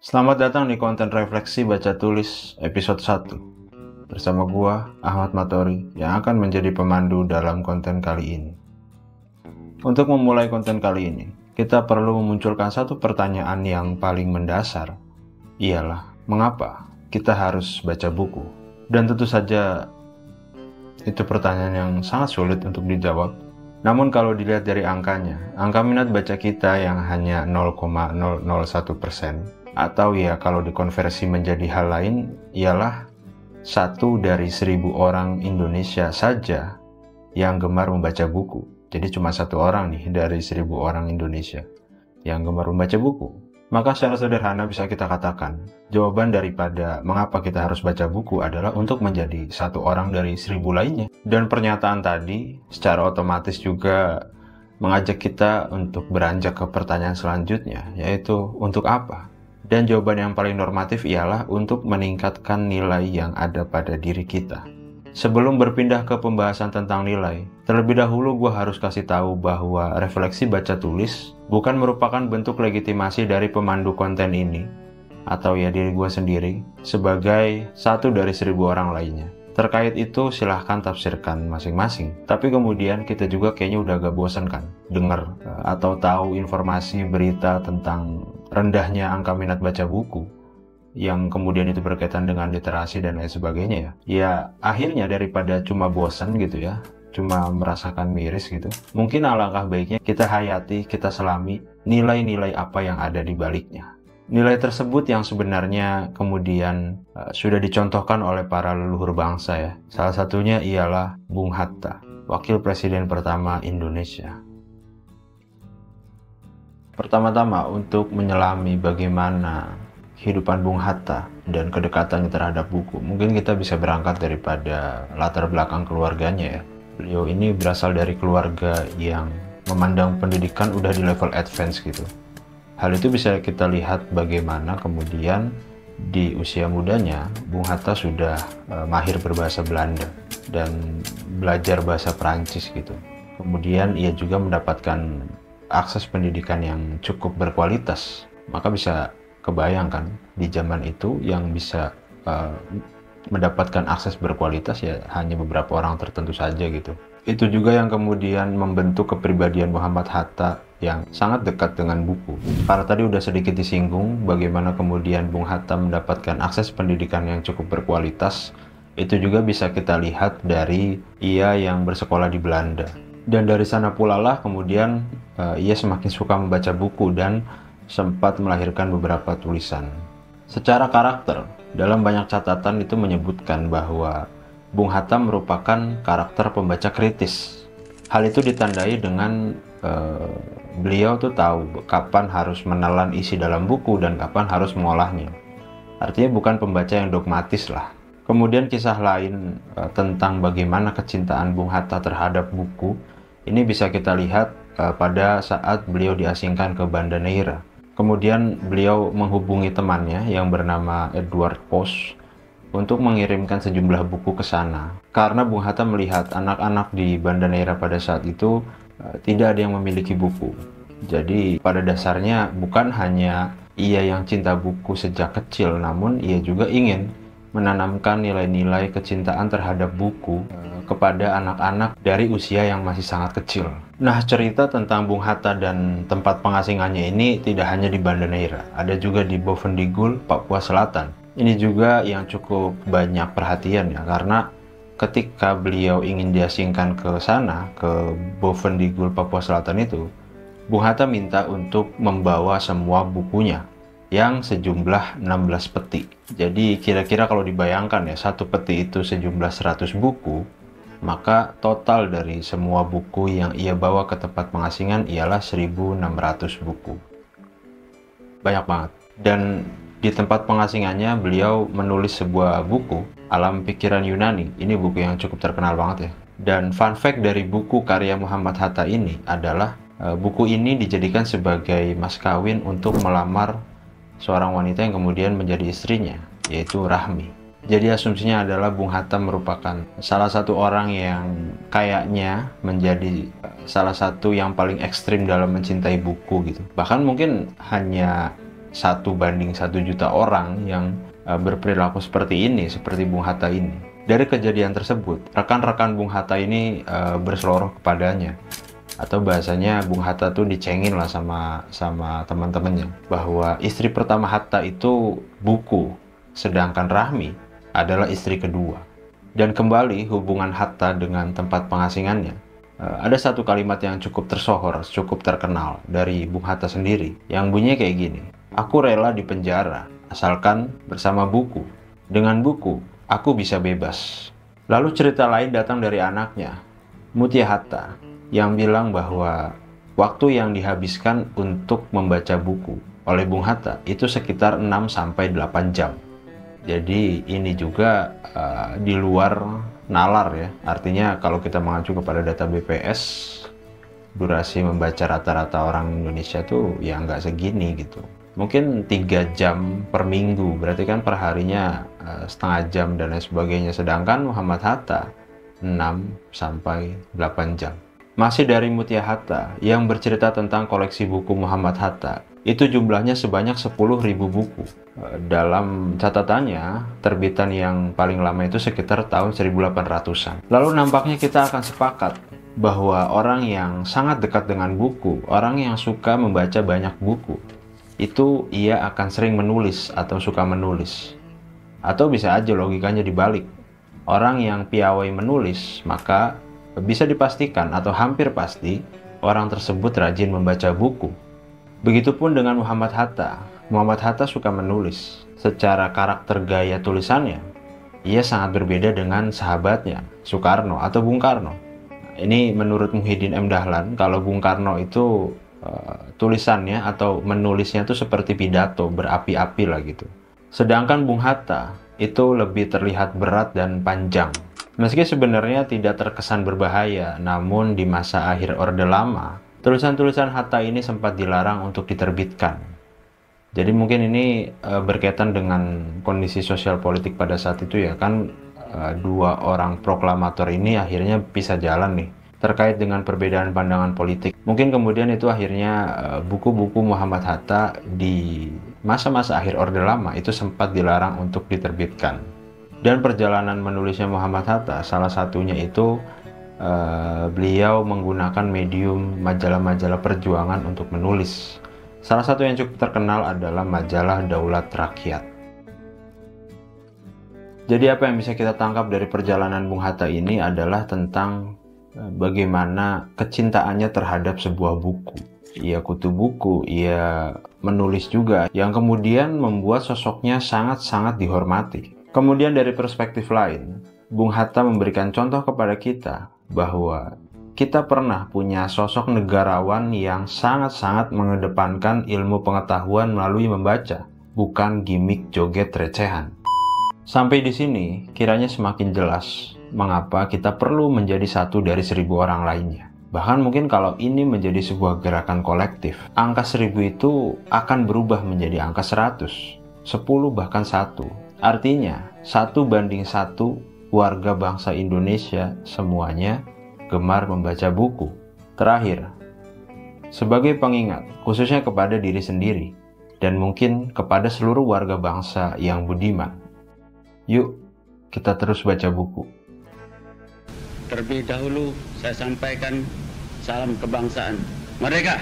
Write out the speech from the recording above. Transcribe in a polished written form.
Selamat datang di konten refleksi baca tulis episode 1 bersama gua Ahmad Matori yang akan menjadi pemandu dalam konten kali ini. Untuk memulai konten kali ini, kita perlu memunculkan satu pertanyaan yang paling mendasar, ialah mengapa kita harus baca buku? Dan tentu saja itu pertanyaan yang sangat sulit untuk dijawab. Namun kalau dilihat dari angkanya, angka minat baca kita yang hanya 0,001%, atau ya kalau dikonversi menjadi hal lain, ialah 1 dari 1000 orang Indonesia saja yang gemar membaca buku. Jadi cuma 1 orang nih dari 1000 orang Indonesia yang gemar membaca buku. Maka secara sederhana bisa kita katakan, jawaban daripada mengapa kita harus baca buku adalah untuk menjadi 1 orang dari 1000 lainnya. Dan pernyataan tadi secara otomatis juga mengajak kita untuk beranjak ke pertanyaan selanjutnya, yaitu untuk apa? Dan jawaban yang paling normatif ialah untuk meningkatkan nilai yang ada pada diri kita. Sebelum berpindah ke pembahasan tentang nilai, terlebih dahulu gue harus kasih tahu bahwa refleksi baca tulis bukan merupakan bentuk legitimasi dari pemandu konten ini, atau ya diri gue sendiri, sebagai 1 dari 1000 orang lainnya. Terkait itu silahkan tafsirkan masing-masing. Tapi kemudian kita juga kayaknya udah agak bosan kan dengar atau tahu informasi berita tentang rendahnya angka minat baca buku, yang kemudian itu berkaitan dengan literasi dan lain sebagainya ya. Ya akhirnya daripada cuma bosan gitu ya, cuma merasakan miris gitu, mungkin alangkah baiknya kita hayati, kita selami nilai-nilai apa yang ada di baliknya. Nilai tersebut yang sebenarnya kemudian sudah dicontohkan oleh para leluhur bangsa ya. Salah satunya ialah Bung Hatta, Wakil Presiden pertama Indonesia. Pertama-tama untuk menyelami bagaimana kehidupan Bung Hatta dan kedekatannya terhadap buku, mungkin kita bisa berangkat daripada latar belakang keluarganya ya. Beliau ini berasal dari keluarga yang memandang pendidikan udah di level advance gitu. Hal itu bisa kita lihat bagaimana kemudian di usia mudanya Bung Hatta sudah mahir berbahasa Belanda dan belajar bahasa Perancis gitu. Kemudian ia juga mendapatkan akses pendidikan yang cukup berkualitas. Maka bisa kebayangkan di zaman itu yang bisa mendapatkan akses berkualitas ya hanya beberapa orang tertentu saja gitu. Itu juga yang kemudian membentuk kepribadian Muhammad Hatta yang sangat dekat dengan buku. Karena tadi udah sedikit disinggung bagaimana kemudian Bung Hatta mendapatkan akses pendidikan yang cukup berkualitas. Itu juga bisa kita lihat dari ia yang bersekolah di Belanda. Dan dari sana pula lah kemudian ia semakin suka membaca buku dan sempat melahirkan beberapa tulisan. Secara karakter, dalam banyak catatan itu menyebutkan bahwa Bung Hatta merupakan karakter pembaca kritis. Hal itu ditandai dengan beliau tuh tahu kapan harus menelan isi dalam buku dan kapan harus mengolahnya. Artinya bukan pembaca yang dogmatis lah. Kemudian kisah lain tentang bagaimana kecintaan Bung Hatta terhadap buku, ini bisa kita lihat pada saat beliau diasingkan ke Banda Neira. Kemudian beliau menghubungi temannya yang bernama Edward Post untuk mengirimkan sejumlah buku ke sana. Karena Bung Hatta melihat anak-anak di Banda Neira pada saat itu tidak ada yang memiliki buku. Jadi pada dasarnya bukan hanya ia yang cinta buku sejak kecil, namun ia juga ingin menanamkan nilai-nilai kecintaan terhadap buku kepada anak-anak dari usia yang masih sangat kecil. Nah, cerita tentang Bung Hatta dan tempat pengasingannya ini tidak hanya di Banda Neira, ada juga di Bovendigul, Papua Selatan. Ini juga yang cukup banyak perhatian ya, karena ketika beliau ingin diasingkan ke sana, ke Bovendigul, Papua Selatan itu, Bung Hatta minta untuk membawa semua bukunya yang sejumlah 16 peti. Jadi kira-kira kalau dibayangkan ya, satu peti itu sejumlah 100 buku, maka total dari semua buku yang ia bawa ke tempat pengasingan ialah 1600 buku. Banyak banget. Dan di tempat pengasingannya beliau menulis sebuah buku, Alam Pikiran Yunani. Ini buku yang cukup terkenal banget ya. Dan fun fact dari buku karya Muhammad Hatta ini adalah buku ini dijadikan sebagai mas kawin untuk melamar seorang wanita yang kemudian menjadi istrinya, yaitu Rahmi. Jadi asumsinya adalah Bung Hatta merupakan salah satu orang yang kayaknya menjadi salah satu yang paling ekstrim dalam mencintai buku gitu. Bahkan mungkin hanya 1:1 juta orang yang berperilaku seperti ini, seperti Bung Hatta ini. Dari kejadian tersebut, rekan-rekan Bung Hatta ini berseloroh kepadanya, atau bahasanya Bung Hatta tuh dicengin lah sama teman-temannya, bahwa istri pertama Hatta itu Buku, sedangkan Rahmi adalah istri kedua. Dan kembali hubungan Hatta dengan tempat pengasingannya, ada satu kalimat yang cukup tersohor, cukup terkenal dari Bung Hatta sendiri, yang bunyinya kayak gini: "Aku rela di penjara asalkan bersama Buku. Dengan Buku, aku bisa bebas." Lalu cerita lain datang dari anaknya, Mutia Hatta, yang bilang bahwa waktu yang dihabiskan untuk membaca buku oleh Bung Hatta itu sekitar 6-8 jam. Jadi ini juga di luar nalar ya. Artinya kalau kita mengacu kepada data BPS, durasi membaca rata-rata orang Indonesia tuh ya nggak segini gitu. Mungkin 3 jam per minggu, berarti kan perharinya setengah jam dan lain sebagainya. Sedangkan Muhammad Hatta 6-8 jam. Masih dari Mutia Hatta yang bercerita tentang koleksi buku Muhammad Hatta, itu jumlahnya sebanyak 10.000 buku. Dalam catatannya, terbitan yang paling lama itu sekitar tahun 1800-an. Lalu nampaknya kita akan sepakat bahwa orang yang sangat dekat dengan buku, orang yang suka membaca banyak buku, itu ia akan sering menulis atau suka menulis. Atau bisa aja logikanya dibalik. Orang yang piawai menulis, maka bisa dipastikan atau hampir pasti orang tersebut rajin membaca buku. Begitupun dengan Muhammad Hatta. Muhammad Hatta suka menulis. Secara karakter gaya tulisannya, ia sangat berbeda dengan sahabatnya, Soekarno atau Bung Karno. Ini menurut Muhyiddin M. Dahlan, kalau Bung Karno itu tulisannya atau menulisnya itu seperti pidato, berapi-api lah gitu. Sedangkan Bung Hatta itu lebih terlihat berat dan panjang. Meski sebenarnya tidak terkesan berbahaya, namun di masa akhir Orde Lama, tulisan-tulisan Hatta ini sempat dilarang untuk diterbitkan. Jadi mungkin ini berkaitan dengan kondisi sosial politik pada saat itu ya, kan dua orang proklamator ini akhirnya pisah jalan nih, terkait dengan perbedaan pandangan politik. Mungkin kemudian itu akhirnya buku-buku Muhammad Hatta di masa-masa akhir Orde Lama itu sempat dilarang untuk diterbitkan. Dan perjalanan menulisnya Muhammad Hatta, salah satunya itu beliau menggunakan medium majalah-majalah perjuangan untuk menulis. Salah satu yang cukup terkenal adalah majalah Daulat Rakyat. Jadi apa yang bisa kita tangkap dari perjalanan Bung Hatta ini adalah tentang bagaimana kecintaannya terhadap sebuah buku. Ia kutu buku, ia menulis juga, yang kemudian membuat sosoknya sangat-sangat dihormati. Kemudian dari perspektif lain, Bung Hatta memberikan contoh kepada kita bahwa kita pernah punya sosok negarawan yang sangat-sangat mengedepankan ilmu pengetahuan melalui membaca, bukan gimmick joget recehan. Sampai di sini, kiranya semakin jelas mengapa kita perlu menjadi satu dari 1.000 orang lainnya. Bahkan mungkin kalau ini menjadi sebuah gerakan kolektif, angka 1.000 itu akan berubah menjadi angka 100, 10 bahkan 1. Artinya, 1:1 warga bangsa Indonesia semuanya gemar membaca buku. Terakhir, sebagai pengingat, khususnya kepada diri sendiri, dan mungkin kepada seluruh warga bangsa yang budiman, yuk kita terus baca buku. Terlebih dahulu saya sampaikan salam kebangsaan. Merdeka!